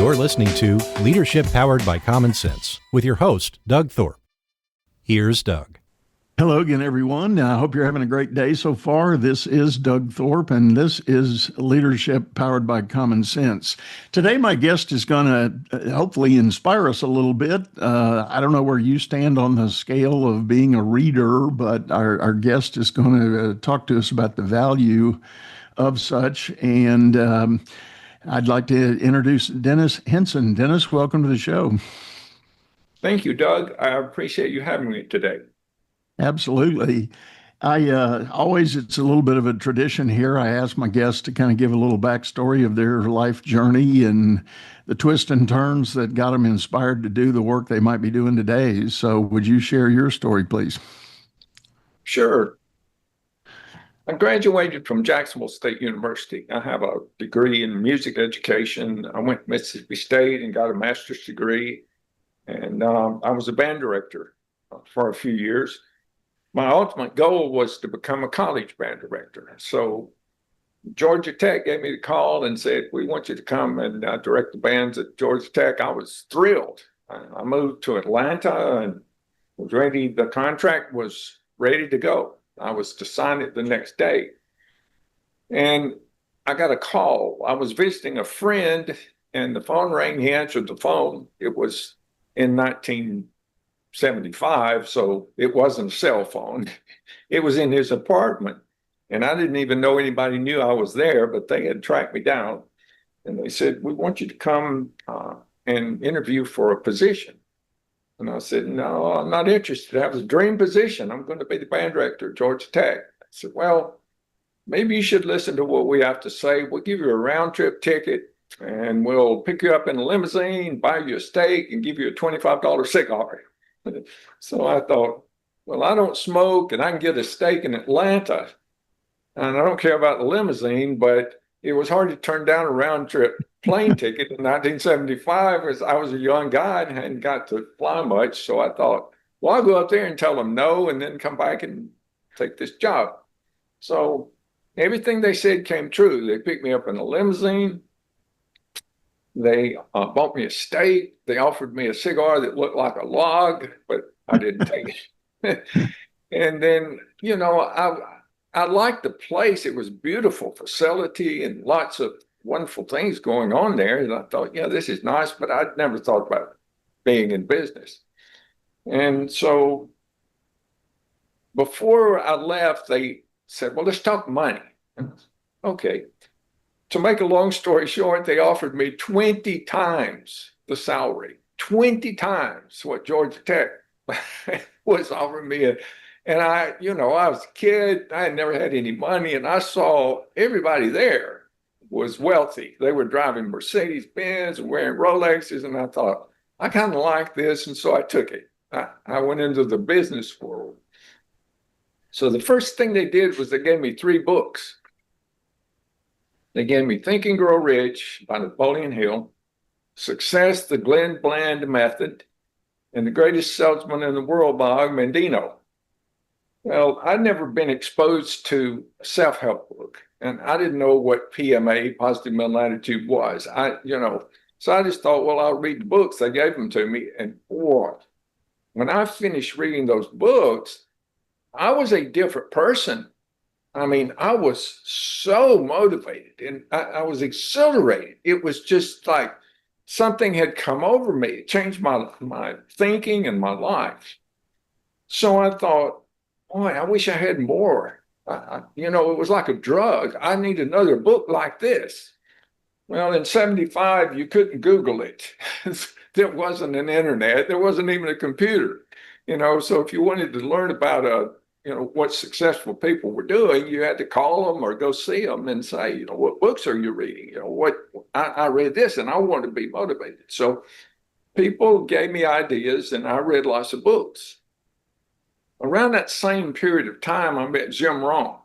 You're listening to Leadership Powered by Common Sense with your host, Doug Thorpe. Here's Doug. Hello again, everyone. I hope you're having a great day so far. This is Doug Thorpe, and this is Leadership Powered by Common Sense. Today, my guest is going to hopefully inspire us a little bit. I don't know where you stand on the scale of being a reader, but our guest is going to talk to us about the value of such. And I'd like to introduce Dennis Henson. Dennis, welcome to the show. Thank you, Doug. I appreciate you having me today. Absolutely. It's a little bit of a tradition here. I ask my guests to kind of give a little backstory of their life journey and the twists and turns that got them inspired to do the work they might be doing today. So would you share your story, please? Sure. I graduated from Jacksonville State University. I have a degree in music education. I went to Mississippi State and got a master's degree. And I was a band director for a few years. My ultimate goal was to become a college band director. So Georgia Tech gave me the call and said, we want you to come and direct the bands at Georgia Tech. I was thrilled. I moved to Atlanta and was ready. The contract was ready to go. I was to sign it the next day. And I got a call. I was visiting a friend and the phone rang. He answered the phone. It was in 1975, so it wasn't a cell phone. It was in his apartment. And I didn't even know anybody knew I was there, but they had tracked me down. And they said, we want you to come and interview for a position. And I said, no, I'm not interested. That was a dream position. I'm going to be the band director at Georgia Tech. I said, well, maybe you should listen to what we have to say. We'll give you a round trip ticket and we'll pick you up in a limousine, buy you a steak, and give you a $25 cigar. So I thought, well, I don't smoke and I can get a steak in Atlanta. And I don't care about the limousine, but it was hard to turn down a round trip plane ticket in 1975 because I was a young guy and hadn't got to fly much. So I thought, well, I'll go up there and tell them no and then come back and take this job. So everything they said came true. They picked me up in a limousine. They bought me a steak. They offered me a cigar that looked like a log, but I didn't take it. And then, I liked the place. It was a beautiful facility and lots of wonderful things going on there. And I thought, yeah, this is nice, but I'd never thought about being in business. And so before I left, they said, well, let's talk money. Okay. To make a long story short, they offered me 20 times the salary, 20 times what Georgia Tech was offering me. And I was a kid. I had never had any money. And I saw everybody there was wealthy. They were driving Mercedes-Benz and wearing Rolexes. And I thought, I kind of like this. And so I took it. I went into the business world. So the first thing they did was they gave me 3 books. They gave me Think and Grow Rich by Napoleon Hill, Success, the Glenn Bland Method, and The Greatest Salesman in the World by Og Mandino. Well, I'd never been exposed to a self-help book, and I didn't know what PMA, positive mental attitude, was. So I just thought, well, I'll read the books. They gave them to me, and boy, when I finished reading those books, I was a different person. I mean, I was so motivated and I was exhilarated. It was just like something had come over me. It changed my thinking and my life. So I thought, boy, I wish I had more. It was like a drug. I need another book like this. Well, in 75, you couldn't Google it. There wasn't an internet. There wasn't even a computer. So if you wanted to learn about what successful people were doing, you had to call them or go see them and say, what books are you reading? I read this and I want to be motivated. So people gave me ideas and I read lots of books. Around that same period of time, I met Jim Rohn.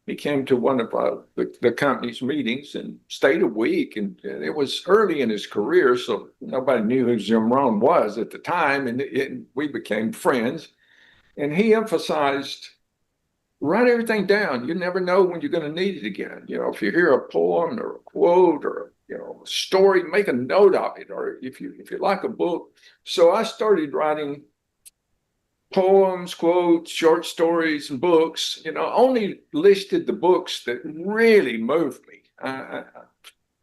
He came to one of the company's meetings and stayed a week. And it was early in his career, so nobody knew who Jim Rohn was at the time. And we became friends. And he emphasized, write everything down. You never know when you're going to need it again. If you hear a poem or a quote or story, make a note of it, or if you like a book. So I started writing poems, quotes, short stories, and books. Only listed the books that really moved me.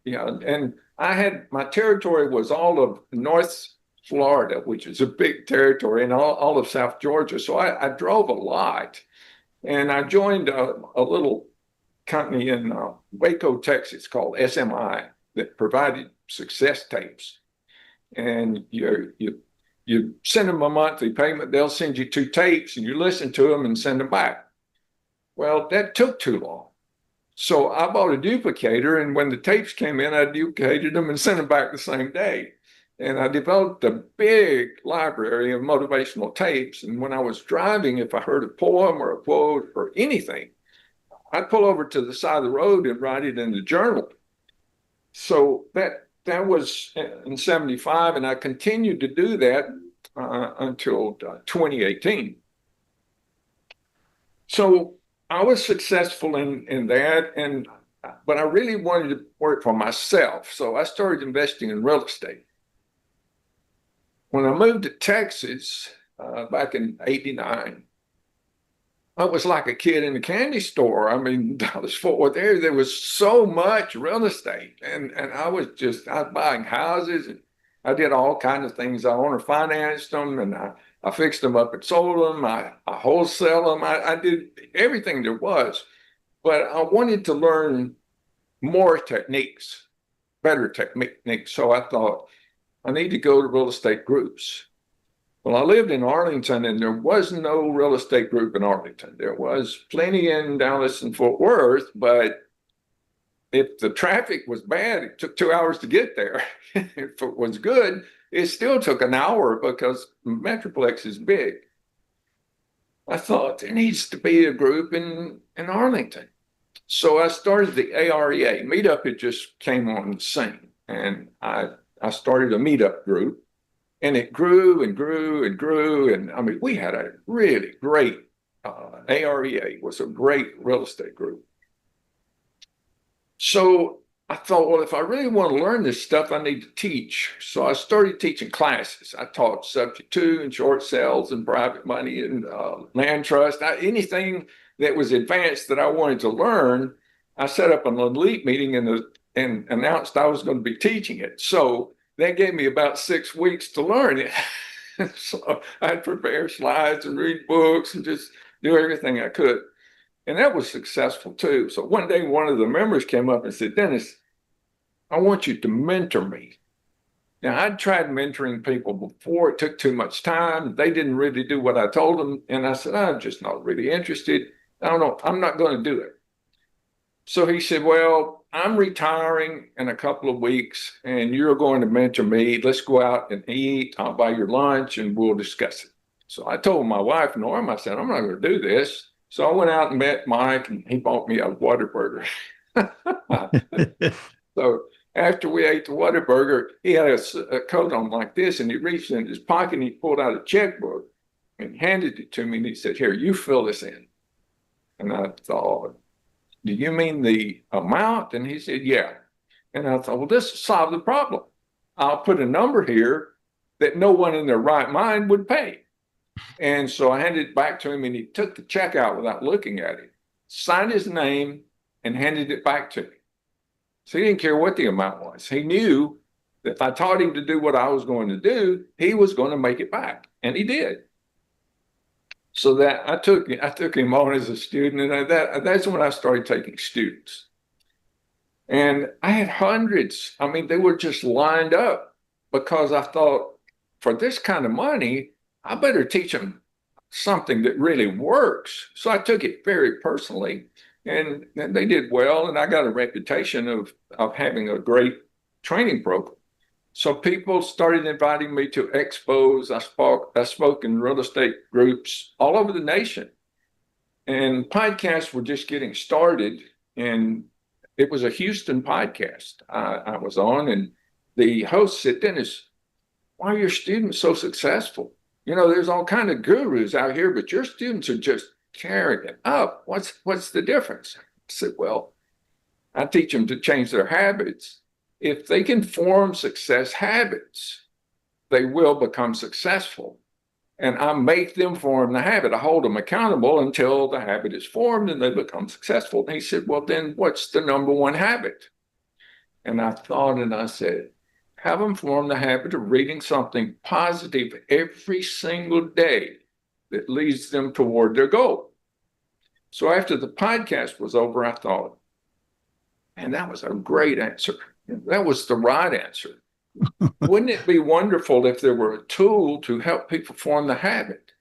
And I had, my territory was all of North Florida, which is a big territory, and all of South Georgia. So I drove a lot, and I joined a little company in Waco, Texas called SMI that provided success tapes. And you send them a monthly payment, they'll send you 2 tapes, and you listen to them and send them back. Well, that took too long. So I bought a duplicator, and when the tapes came in, I duplicated them and sent them back the same day. And I developed a big library of motivational tapes. And when I was driving, if I heard a poem or a quote or anything, I'd pull over to the side of the road and write it in the journal. So that was in 75, and I continued to do that until 2018. So I was successful in that, but I really wanted to work for myself. So I started investing in real estate. When I moved to Texas back in '89, I was like a kid in a candy store. I mean, Dallas Fort Worth area, there was so much real estate, and I was buying houses, and I did all kinds of things. I owner financed them, and I fixed them up and sold them. I wholesale them. I did everything there was, but I wanted to learn more techniques, better techniques. So I thought, I need to go to real estate groups. Well, I lived in Arlington, and there was no real estate group in Arlington. There was plenty in Dallas and Fort Worth, but if the traffic was bad, it took 2 hours to get there. If it was good, it still took an hour because Metroplex is big. I thought there needs to be a group in Arlington. So I started the AREA. Meetup, it just came on the scene. And I started a meetup group, and it grew and grew and grew. And I mean, we had a really great, AREA was a great real estate group. So I thought, well, if I really want to learn this stuff, I need to teach. So I started teaching classes. I taught subject to and short sales and private money and land trust. Anything that was advanced that I wanted to learn, I set up an elite meeting and announced I was going to be teaching it. So that gave me about 6 weeks to learn it. So I'd prepare slides and read books and just do everything I could. And that was successful too. So one day, one of the members came up and said, "Dennis, I want you to mentor me." Now, I'd tried mentoring people before. It took too much time. They didn't really do what I told them. And I said, "I'm just not really interested. I don't know. I'm not going to do it." So he said, "Well, I'm retiring in a couple of weeks, and you're going to mentor me. Let's go out and eat. I'll buy your lunch, and we'll discuss it." So I told my wife, Norm, I said, "I'm not going to do this." So I went out and met Mike, and he bought me a Whataburger. So after we ate the Whataburger, he had a coat on like this, and he reached in his pocket, and he pulled out a checkbook and handed it to me, and he said, "Here, you fill this in." And I thought, "Do you mean the amount?" And he said, "Yeah." And I thought, well, this will solve the problem. I'll put a number here that no one in their right mind would pay. And so I handed it back to him, and he took the check out without looking at it, signed his name, and handed it back to me. So he didn't care what the amount was. He knew that if I taught him to do what I was going to do, he was going to make it back. And he did. So that I took him on as a student, and that's when I started taking students. And I had hundreds. I mean, they were just lined up because I thought, for this kind of money, I better teach them something that really works. So I took it very personally, and they did well, and I got a reputation of having a great training program. So people started inviting me to expos. I spoke in real estate groups all over the nation. And podcasts were just getting started. And it was a Houston podcast I was on. And the host said, "Dennis, why are your students so successful? There's all kind of gurus out here, but your students are just carrying it up. What's the difference?" I said, "Well, I teach them to change their habits, if they can form success habits, they will become successful. And I make them form the habit. I hold them accountable until the habit is formed and they become successful. And he said, well, then what's the number one habit? And I thought and I said, have them form the habit of reading something positive every single day that leads them toward their goal. So after the podcast was over, I thought, and that was a great answer. That was the right answer. Wouldn't it be wonderful if there were a tool to help people form the habit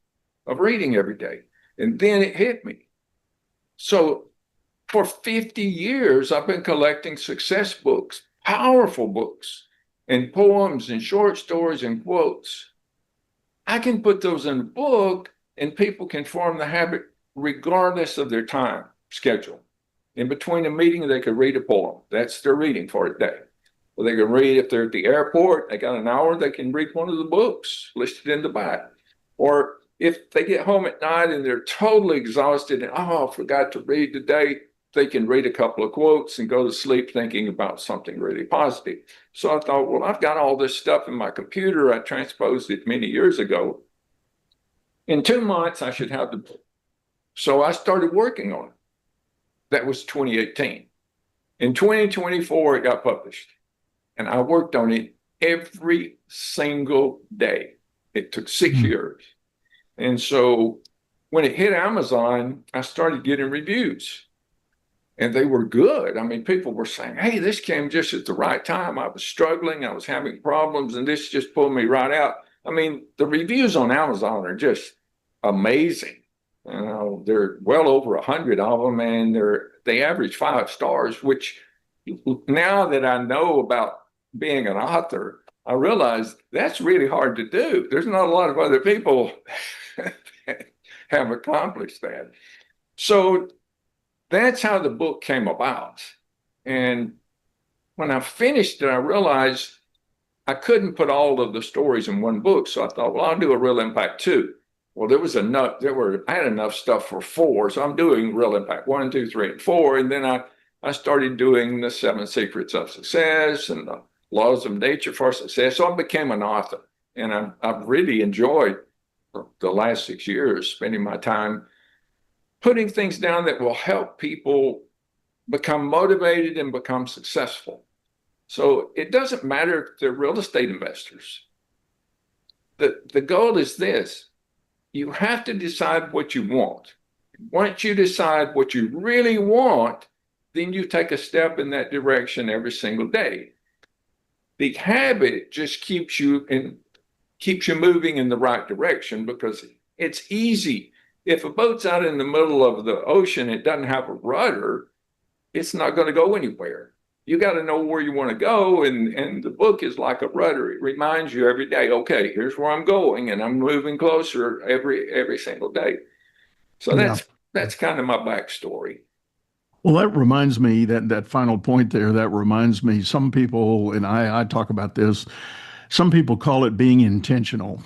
of reading every day? And then it hit me. So for 50 years, I've been collecting success books, powerful books, and poems and short stories and quotes. I can put those in a book and people can form the habit regardless of their time schedule. In between a meeting, they could read a poem. That's their reading for a day. Well, they can read if they're at the airport, they got an hour, they can read one of the books listed in the back. Or if they get home at night and they're totally exhausted and, oh, I forgot to read today, they can read a couple of quotes and go to sleep thinking about something really positive. So I thought, well, I've got all this stuff in my computer. I transposed it many years ago. In 2 months, I should have the book. So I started working on it. That was 2018. In 2024, it got published. And I worked on it every single day. It took 6 years. And so when it hit Amazon, I started getting reviews. And they were good. I mean, people were saying, hey, this came just at the right time. I was struggling. I was having problems. And this just pulled me right out. I mean, the reviews on Amazon are just amazing. You know, there are well over 100 of them. And they average 5 stars, which now that I know about being an author, I realize that's really hard to do. There's not a lot of other people that have accomplished that. So that's how the book came about. And when I finished it, I realized I couldn't put all of the stories in one book. So I thought, well, I'll do a Real Impact 2. Well, I had enough stuff for 4. So I'm doing Real Impact 1, 2, 3, and 4. And then I started doing the 7 Secrets of Success and the Laws of Nature for Success. So I became an author. And I've really enjoyed the last 6 years spending my time putting things down that will help people become motivated and become successful. So it doesn't matter if they're real estate investors. The goal is this. You have to decide what you want. Once you decide what you really want, then you take a step in that direction every single day. The habit just keeps you moving in the right direction because it's easy. If a boat's out in the middle of the ocean, it doesn't have a rudder, it's not going to go anywhere. You got to know where you want to go. And the book is like a rudder. It reminds you every day, okay, here's where I'm going and I'm moving closer every single day. So that's kind of my backstory. Well, that reminds me that final point there, that reminds me, some people, and I talk about this, some people call it being intentional.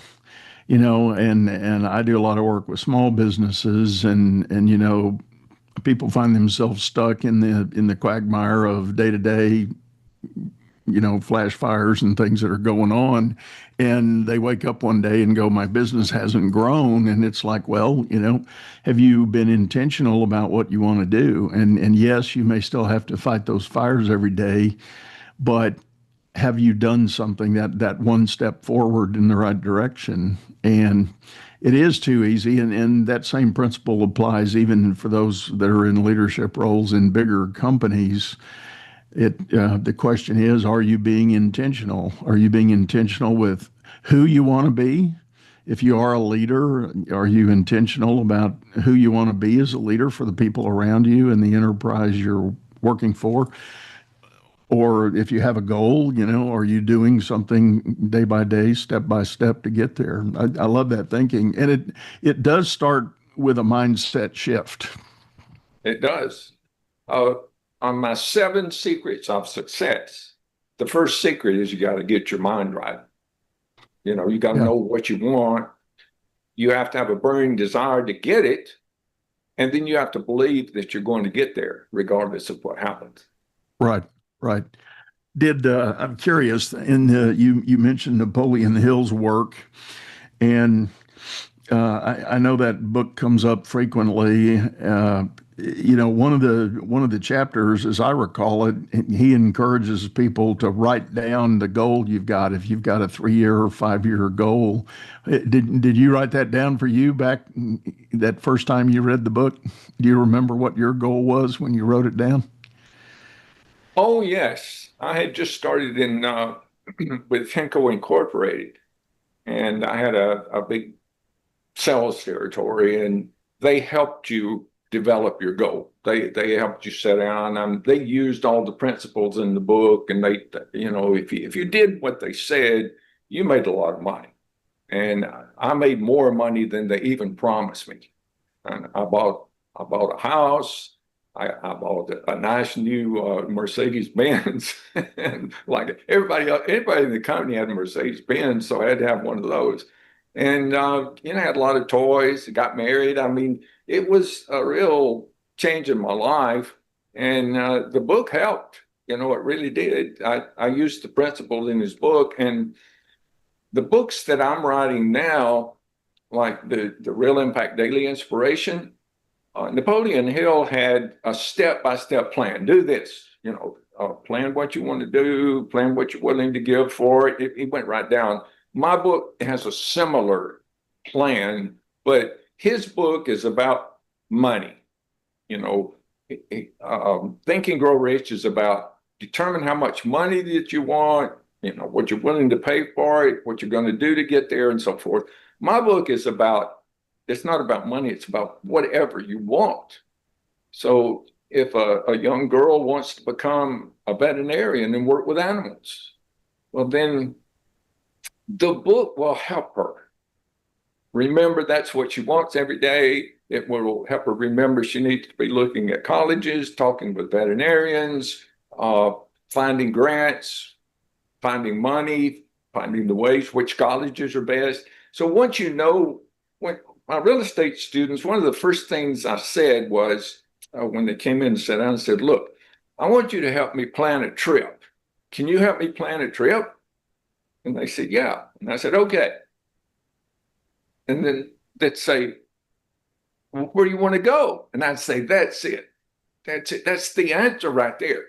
And I do a lot of work with small businesses and people find themselves stuck in the quagmire of day-to-day, flash fires and things that are going on. And they wake up one day and go, my business hasn't grown. And it's like, well, have you been intentional about what you want to do? And yes, you may still have to fight those fires every day, but have you done something that one step forward in the right direction? And it is too easy. And that same principle applies even for those that are in leadership roles in bigger companies. The question is, are you being intentional? Are you being intentional with who you want to be? If you are a leader, are you intentional about who you want to be as a leader for the people around you and the enterprise you're working for? Or if you have a goal, are you doing something day by day, step by step to get there? I love that thinking. And it does start with a mindset shift. It does. On my 7 secrets of success, the first secret is you got to get your mind right. You got to know what you want. You have to have a burning desire to get it. And then you have to believe that you're going to get there regardless of what happens. Right. I'm curious, you mentioned Napoleon Hill's work, and I know that book comes up frequently. One of the chapters, as I recall it, he encourages people to write down the goal you've got. If you've got a 3-year or 5-year goal, did you write that down for you back that first time you read the book? Do you remember what your goal was when you wrote it down? Oh, yes. I had just started in with Henco Incorporated, and I had a big sales territory, and they helped you develop your goal. They helped you set down. They used all the principles in the book, and if you did what they said, you made a lot of money. And I made more money than they even promised me. And I bought a house. I bought a nice new Mercedes Benz, and like everybody in the company had a Mercedes Benz, so I had to have one of those. And I had a lot of toys. Got married. I mean, it was a real change in my life, and the book helped. It really did. I used the principles in his book, and the books that I'm writing now, like the Real Impact Daily Inspiration. Napoleon Hill had a step-by-step plan. Do this, plan what you want to do, plan what you're willing to give for it. It went right down. My book has a similar plan, but his book is about money. Think and Grow Rich is about determine how much money that you want, what you're willing to pay for it, what you're going to do to get there, and so forth. My book is it's not about money, it's about whatever you want. So if a young girl wants to become a veterinarian and work with animals, well, then the book will help her. Remember, that's what she wants every day. It will help her remember she needs to be looking at colleges, talking with veterinarians, finding grants, finding money, finding the ways which colleges are best. So once when my real estate students, one of the first things I said was, when they came in and sat down, I said, look, I want you to help me plan a trip. Can you help me plan a trip? And they said, yeah. And I said, okay. And then they'd say, well, where do you want to go? And I'd say, that's it. That's it. That's the answer right there.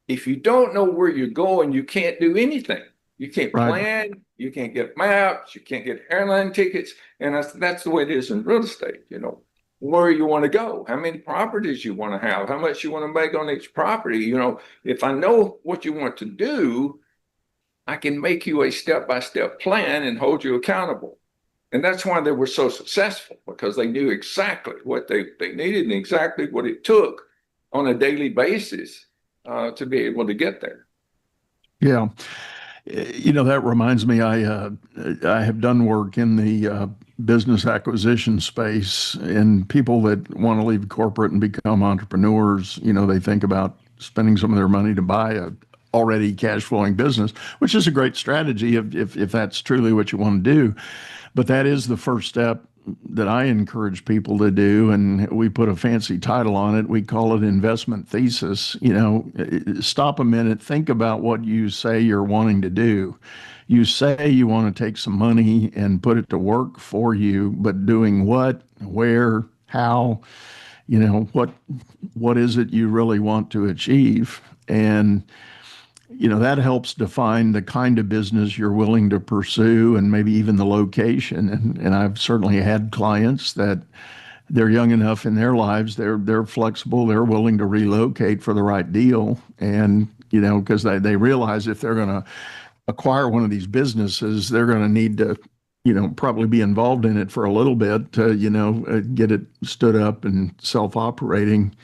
If you don't know where you're going, you can't do anything. You can't plan, you can't get maps, you can't get airline tickets. And that's the way it is in real estate, where you want to go, how many properties you want to have, how much you want to make on each property. If I know what you want to do, I can make you a step-by-step plan and hold you accountable. And that's why they were so successful, because they knew exactly what they needed and exactly what it took on a daily basis to be able to get there. Yeah. That reminds me, I have done work in the business acquisition space, and people that want to leave corporate and become entrepreneurs, they think about spending some of their money to buy a already cash flowing business, which is a great strategy if that's truly what you want to do. But that is the first step that I encourage people to do, and we put a fancy title on it. We call it investment thesis. Stop a minute, think about what you say you're wanting to do. You say you want to take some money and put it to work for you, but doing what, where, how, what is it you really want to achieve? And that helps define the kind of business you're willing to pursue, and maybe even the location. And I've certainly had clients that they're young enough in their lives, they're flexible, they're willing to relocate for the right deal. And, because they realize if they're going to acquire one of these businesses, they're going to need to, probably be involved in it for a little bit to, get it stood up and self-operating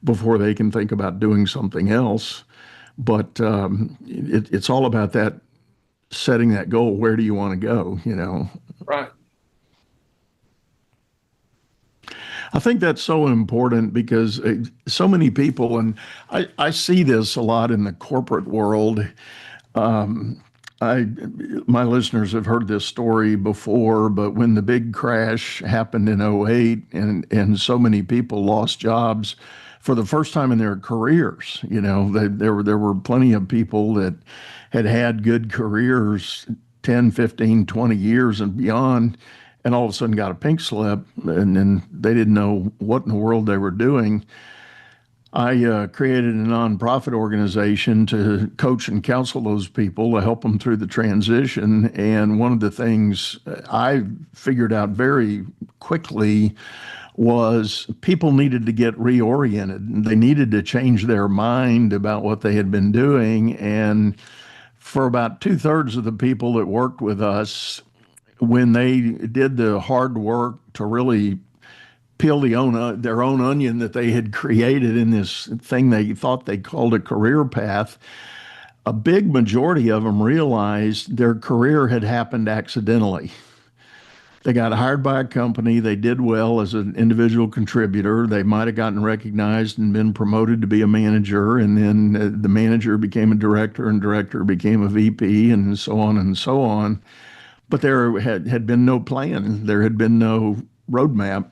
before they can think about doing something else. But it's all about that, setting that goal. Where do you want to go? Right. I think that's so important because so many people, and I see this a lot in the corporate world. My listeners have heard this story before, but when the big crash happened in '08 and so many people lost jobs, for the first time in their careers. There were plenty of people that had had good careers 10, 15, 20 years and beyond, and all of a sudden got a pink slip, and then they didn't know what in the world they were doing. I created a nonprofit organization to coach and counsel those people to help them through the transition. And one of the things I figured out very quickly was people needed to get reoriented. They needed to change their mind about what they had been doing. And for about 2/3 of the people that worked with us, when they did the hard work to really peel their own onion that they had created in this thing they thought they called a career path, a big majority of them realized their career had happened accidentally. They got hired by a company. They did well as an individual contributor. They might have gotten recognized and been promoted to be a manager. And then the manager became a director, and director became a VP, and so on and so on. But there had been no plan. There had been no roadmap.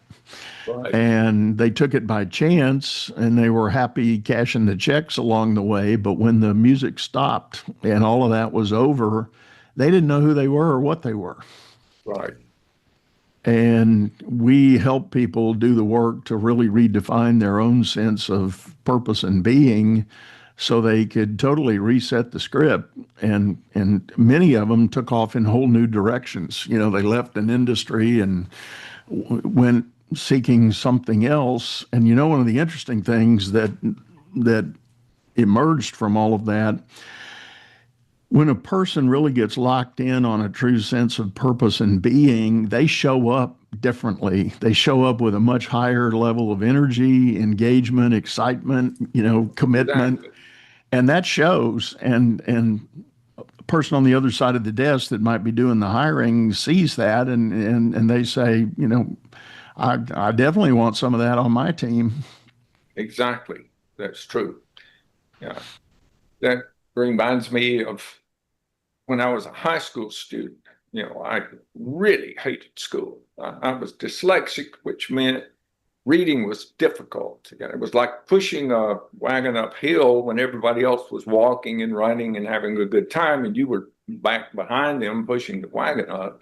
Right. And they took it by chance, and they were happy cashing the checks along the way. But when the music stopped and all of that was over, they didn't know who they were or what they were. Right. And we help people do the work to really redefine their own sense of purpose and being so they could totally reset the script. And many of them took off in whole new directions. They left an industry and went seeking something else. And one of the interesting things that emerged from all of that, when a person really gets locked in on a true sense of purpose and being, they show up differently. They show up with a much higher level of energy, engagement, excitement, commitment. Exactly. And that shows. And a person on the other side of the desk that might be doing the hiring sees that, and they say, I definitely want some of that on my team. Exactly. That's true. Yeah. That reminds me of when I was a high school student. I really hated school. I was dyslexic, which meant reading was difficult. It was like pushing a wagon uphill when everybody else was walking and running and having a good time, and you were back behind them pushing the wagon up.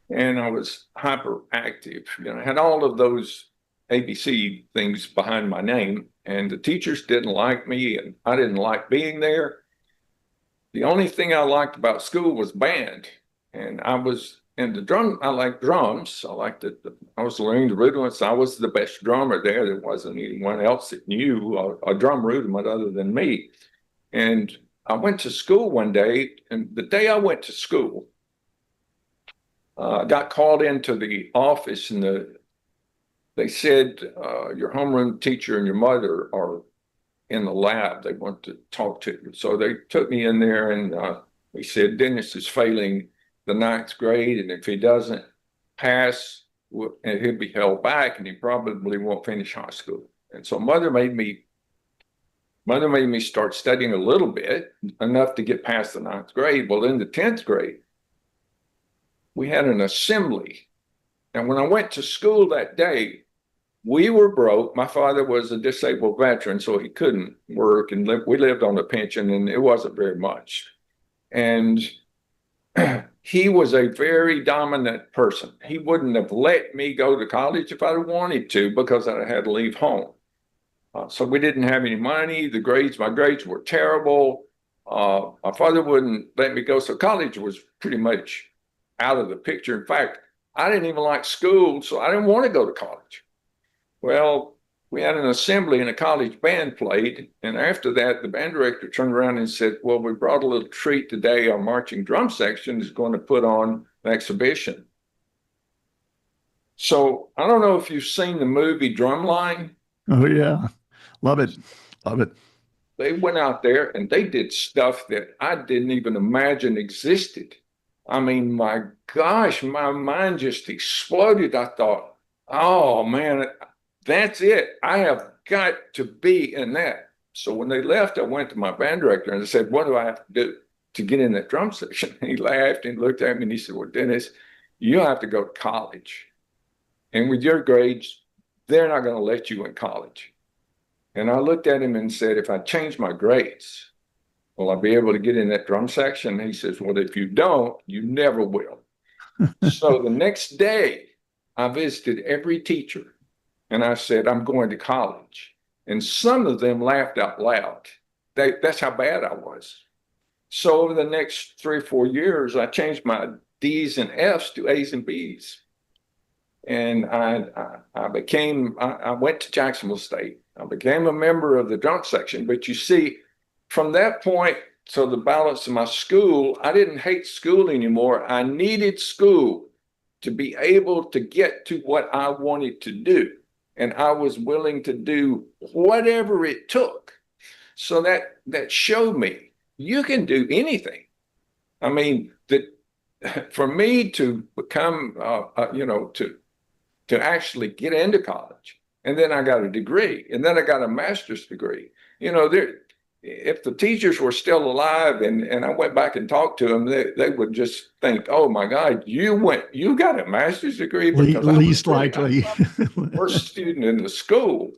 And I was hyperactive. I had all of those ABC things behind my name, and the teachers didn't like me, and I didn't like being there. The only thing I liked about school was band, and I was in the drum. I liked drums. I was learning the rudiments. I was the best drummer there. There wasn't anyone else that knew a drum rudiment other than me. And I went to school one day, and the day I went to school, I got called into the office, and they said, your homeroom teacher and your mother are in the lab. They want to talk to you. So they took me in there, and they said, Dennis is failing the 9th grade, and if he doesn't pass, he'll be held back, and he probably won't finish high school. And so mother made me start studying a little bit, enough to get past the 9th grade. Well, in the 10th grade, we had an assembly. And when I went to school that day, we were broke. My father was a disabled veteran, so he couldn't work, and we lived on a pension, and it wasn't very much. And he was a very dominant person. He wouldn't have let me go to college if I'd wanted to, because I had to leave home. So we didn't have any money. My grades were terrible. My father wouldn't let me go. So college was pretty much out of the picture. In fact, I didn't even like school, so I didn't want to go to college. Well, we had an assembly and a college band played. And after that, the band director turned around and said, well, we brought a little treat today. Our marching drum section is going to put on an exhibition. So I don't know if you've seen the movie Drumline. Oh, yeah. Love it. Love it. They went out there and they did stuff that I didn't even imagine existed. I mean, my gosh, my mind just exploded. I thought, oh, man, that's it. I have got to be in that. So when they left, I went to my band director and I said, what do I have to do to get in that drum section? He laughed and looked at me and he said, well, Dennis, you have to go to college. And with your grades, they're not going to let you in college. And I looked at him and said, if I change my grades, will I be able to get in that drum section? He says, well, if you don't, you never will. So the next day, I visited every teacher and I said, I'm going to college. And some of them laughed out loud. That's how bad I was. So over the next 3 or 4 years, I changed my D's and F's to A's and B's. And I went to Jacksonville State. I became a member of the drum section. But you see, from that point to the balance of my school, I didn't hate school anymore. I needed school to be able to get to what I wanted to do. And I was willing to do whatever it took. So that showed me you can do anything. I mean, for me to become, to actually get into college, and then I got a degree, and then I got a master's degree. If the teachers were still alive and I went back and talked to them, they would just think, "Oh my God, you got a master's degree?" Because least likely, worst student in the school.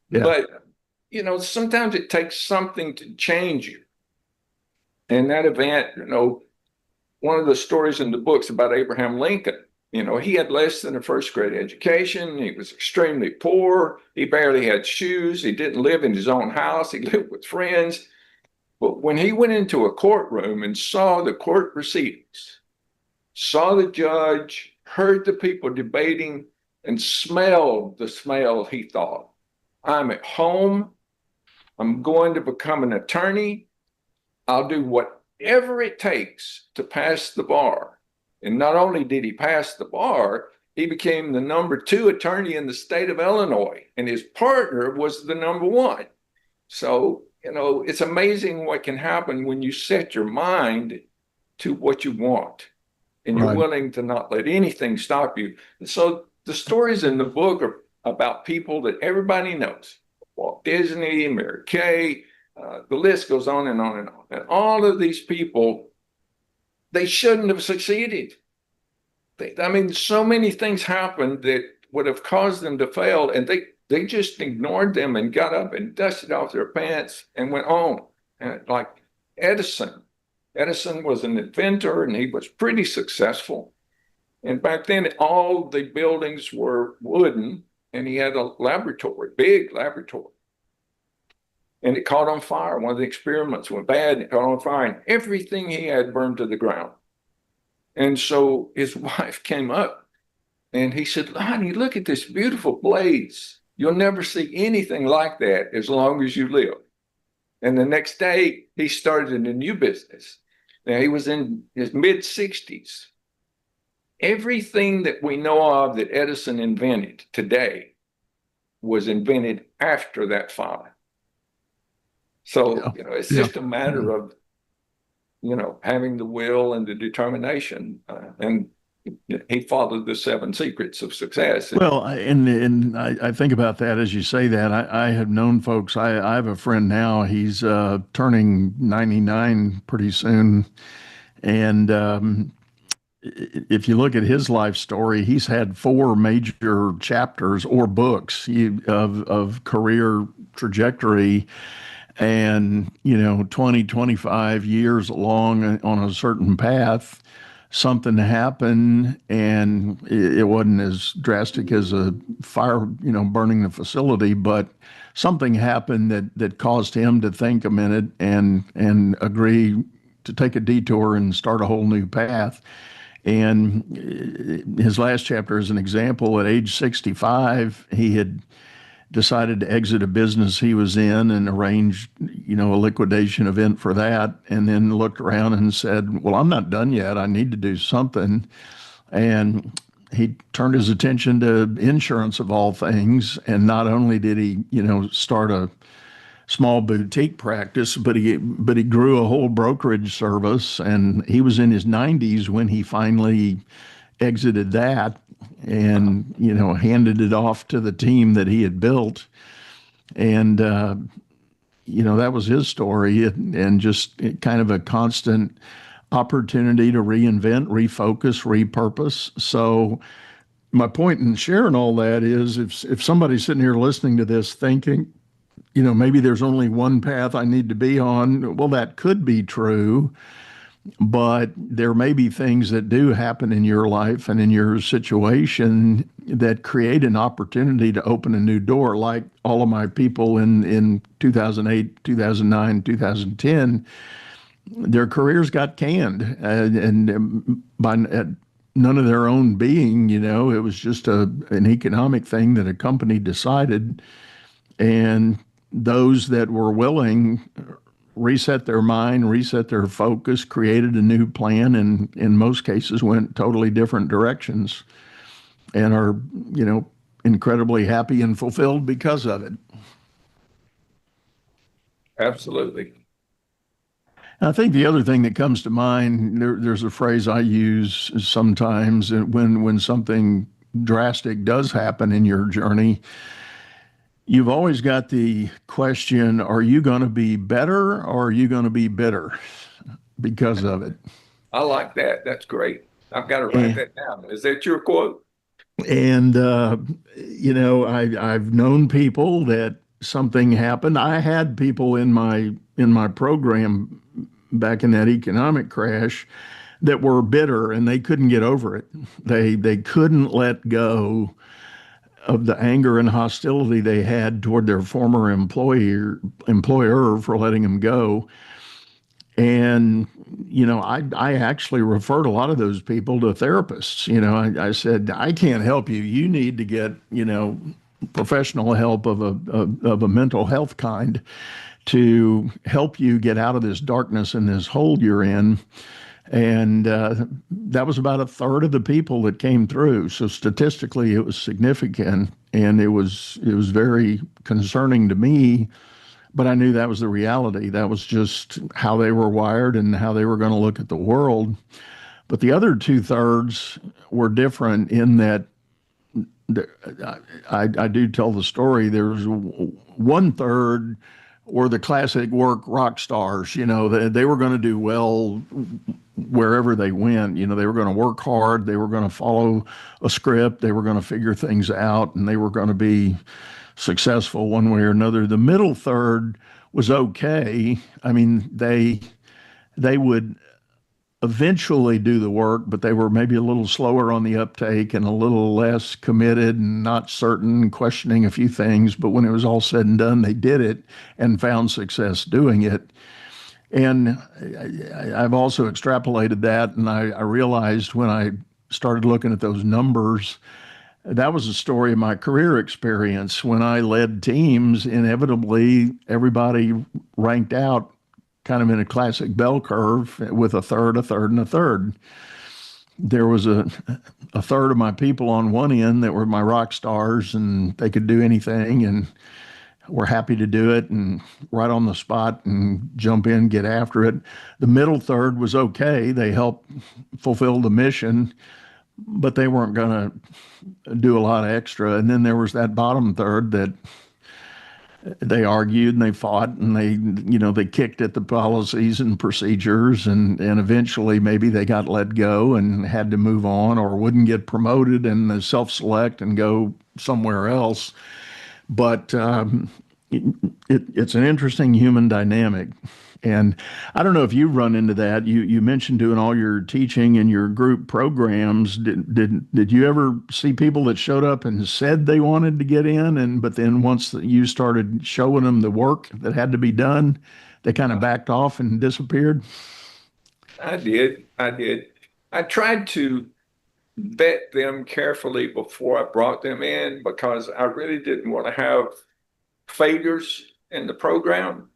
Yeah. But sometimes it takes something to change you. And that event, one of the stories in the books about Abraham Lincoln, he had less than a first grade education. He was extremely poor. He barely had shoes. He didn't live in his own house. He lived with friends. But when he went into a courtroom and saw the court proceedings, saw the judge, heard the people debating, and smelled the smell, he thought, I'm at home. I'm going to become an attorney. I'll do whatever it takes to pass the bar. And not only did he pass the bar, he became the number 2 attorney in the state of Illinois, and his partner was the number 1. So, it's amazing what can happen when you set your mind to what you want, and you're willing to not let anything stop you. And so the stories in the book are about people that everybody knows. Walt Disney, Mary Kay, the list goes on and on and on. And all of these people, they shouldn't have succeeded. So many things happened that would have caused them to fail, and they just ignored them and got up and dusted off their pants and went on. And like Edison was an inventor, and he was pretty successful. And back then, all the buildings were wooden, and he had a laboratory, big laboratory. And it caught on fire. One of the experiments went bad, and it caught on fire, and everything he had burned to the ground. And so his wife came up, and he said, honey, look at this beautiful blaze. You'll never see anything like that as long as you live. And the next day, he started a new business. Now, he was in his mid-60s. Everything that we know of that Edison invented today was invented after that fire. So, it's just a matter of, having the will and the determination. And he followed the 7 secrets of success. Well, and I think about that as you say that. I have known folks. I have a friend now. He's turning 99 pretty soon. And if you look at his life story, he's had 4 major chapters or books of career trajectory. And, 20, 25 years along on a certain path, something happened, and it wasn't as drastic as a fire, burning the facility, but something happened that caused him to think a minute and agree to take a detour and start a whole new path. And his last chapter is an example. At age 65, he had decided to exit a business he was in and arranged, a liquidation event for that, and then looked around and said, well, I'm not done yet. I need to do something. And he turned his attention to insurance of all things. And not only did he, start a small boutique practice, but he grew a whole brokerage service. And he was in his 90s when he finally exited that and, handed it off to the team that he had built. And, that was his story, and just kind of a constant opportunity to reinvent, refocus, repurpose. So my point in sharing all that is if somebody's sitting here listening to this thinking, maybe there's only one path I need to be on. Well, that could be true, but there may be things that do happen in your life and in your situation that create an opportunity to open a new door. Like all of my people in 2008, 2009, 2010, their careers got canned, and by none of their own being. It was just an economic thing that a company decided, and those that were willing reset their mind, reset their focus, created a new plan, and in most cases went totally different directions, and are, incredibly happy and fulfilled because of it. Absolutely. I think the other thing that comes to mind, there's a phrase I use sometimes when something drastic does happen in your journey. You've always got the question, are you going to be better or are you going to be bitter because of it? I like that. That's great. I've got to write And, that down. Is that your quote? and I've known people that something happened. I had people in my program back in that economic crash that were bitter and they couldn't get over it. They couldn't let go of the anger and hostility they had toward their former employer for letting them go. And I actually referred a lot of those people to therapists. I said, I can't help you. You need to get professional help of a mental health kind to help you get out of this darkness and this hole you're in. And that was about a third of the people that came through. So statistically, it was significant, and it was very concerning to me. But I knew that was the reality. That was just how they were wired and how they were going to look at the world. But the other 2/3 were different in that I do tell the story. There's 1/3 were the classic work rock stars. They were going to do well wherever they went. They were going to work hard. They were going to follow a script. They were going to figure things out, and they were going to be successful one way or another. The middle third was okay. I mean, they would eventually do the work, but they were maybe a little slower on the uptake and a little less committed and not certain, questioning a few things. But when it was all said and done, they did it and found success doing it. And I've also extrapolated that, and I realized when I started looking at those numbers, that was a story of my career experience. When I led teams, inevitably everybody ranked out kind of in a classic bell curve with a third, a third, and a third. There was a third of my people on one end that were my rock stars, and they could do anything and were happy to do it and right on the spot and jump in, get after it. The middle third was okay. They helped fulfill the mission, but they weren't going to do a lot of extra. And then there was that bottom third that they argued and they fought and they kicked at the policies and procedures, and eventually maybe they got let go and had to move on or wouldn't get promoted and self-select and go somewhere else. But it's an interesting human dynamic. And I don't know if you run into that. You mentioned doing all your teaching and your group programs. Did you ever see people that showed up and said they wanted to get in, but then once you started showing them the work that had to be done, they kind of backed off and disappeared? I did. I tried to vet them carefully before I brought them in because I really didn't want to have failures in the program.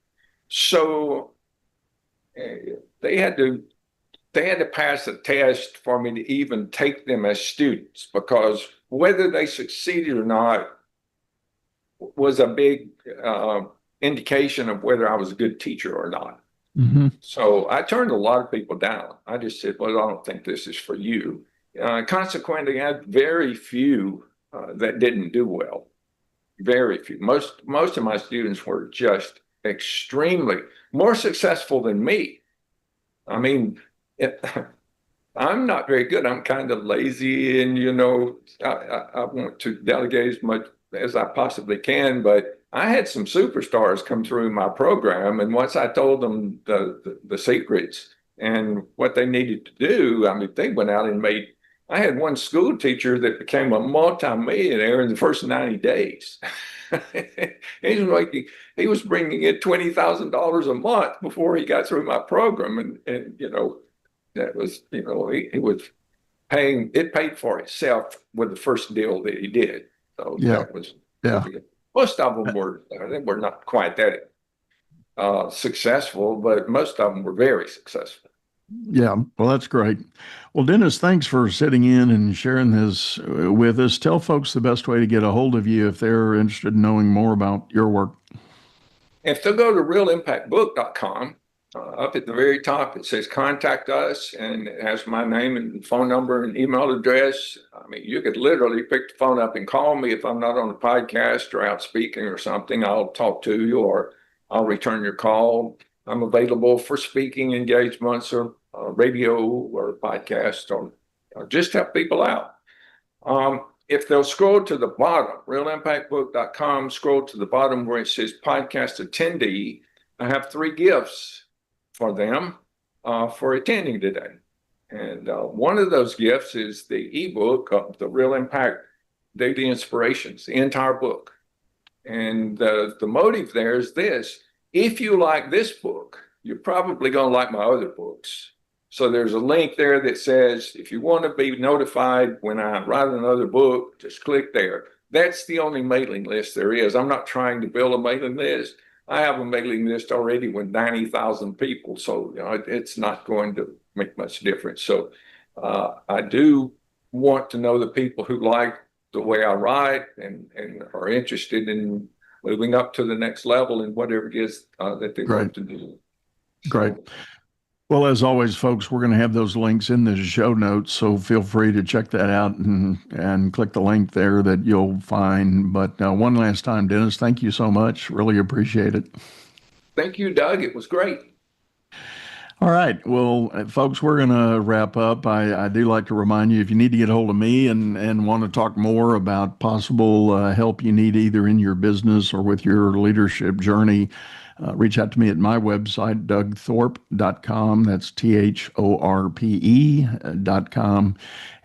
So they had to pass a test for me to even take them as students, because whether they succeeded or not was a big indication of whether I was a good teacher or not. Mm-hmm. So I turned a lot of people down. I just said, well, I don't think this is for you. Consequently, I had very few that didn't do well. Very few. Most of my students were just extremely more successful than me. I mean, I'm not very good. I'm kind of lazy, and I want to delegate as much as I possibly can, but I had some superstars come through my program, and once I told them the secrets and what they needed to do, I mean, they went out and made. I had one school teacher that became a multi-millionaire in the first 90 days. He was bringing in $20,000 a month before he got through my program, and that was he was paying. It paid for itself with the first deal that he did. So that was most of them were not quite that successful, but most of them were very successful. Yeah, well, that's great. Well, Dennis, thanks for sitting in and sharing this with us. Tell folks the best way to get a hold of you if they're interested in knowing more about your work. If they'll go to realimpactbook.com, up at the very top, it says contact us, and it has my name and phone number and email address. I mean, you could literally pick the phone up and call me if I'm not on a podcast or out speaking or something. I'll talk to you or I'll return your call. I'm available for speaking engagements or radio or podcast or just help people out. If they'll scroll to the bottom, realimpactbook.com, scroll to the bottom where it says podcast attendee, I have 3 gifts for them for attending today. And one of those gifts is the ebook of the Real Impact Daily Inspirations, the entire book. And the motive there is this. If you like this book, you're probably going to like my other books. So there's a link there that says, if you want to be notified when I write another book, just click there. That's the only mailing list there is. I'm not trying to build a mailing list. I have a mailing list already with 90,000 people. So it's not going to make much difference. So I do want to know the people who like the way I write and are interested in moving up to the next level in whatever it is that they want to do. Great. Well, as always, folks, we're going to have those links in the show notes, so feel free to check that out and click the link there that you'll find. But one last time, Dennis, thank you so much. Really appreciate it. Thank you, Doug. It was great. All right. Well, folks, we're going to wrap up. I do like to remind you, if you need to get a hold of me and want to talk more about possible help you need either in your business or with your leadership journey, reach out to me at my website, dougthorpe.com. That's THORPE.com.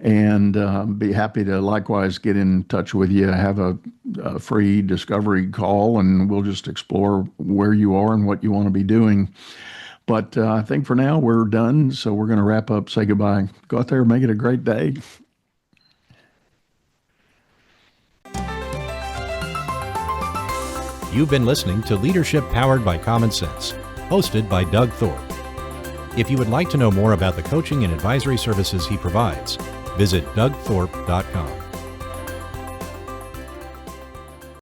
And be happy to likewise get in touch with you. Have a free discovery call, and we'll just explore where you are and what you want to be doing. But I think for now we're done, so we're going to wrap up, say goodbye. Go out there and make it a great day. You've been listening to Leadership Powered by Common Sense, hosted by Doug Thorpe. If you would like to know more about the coaching and advisory services he provides, visit dougthorpe.com.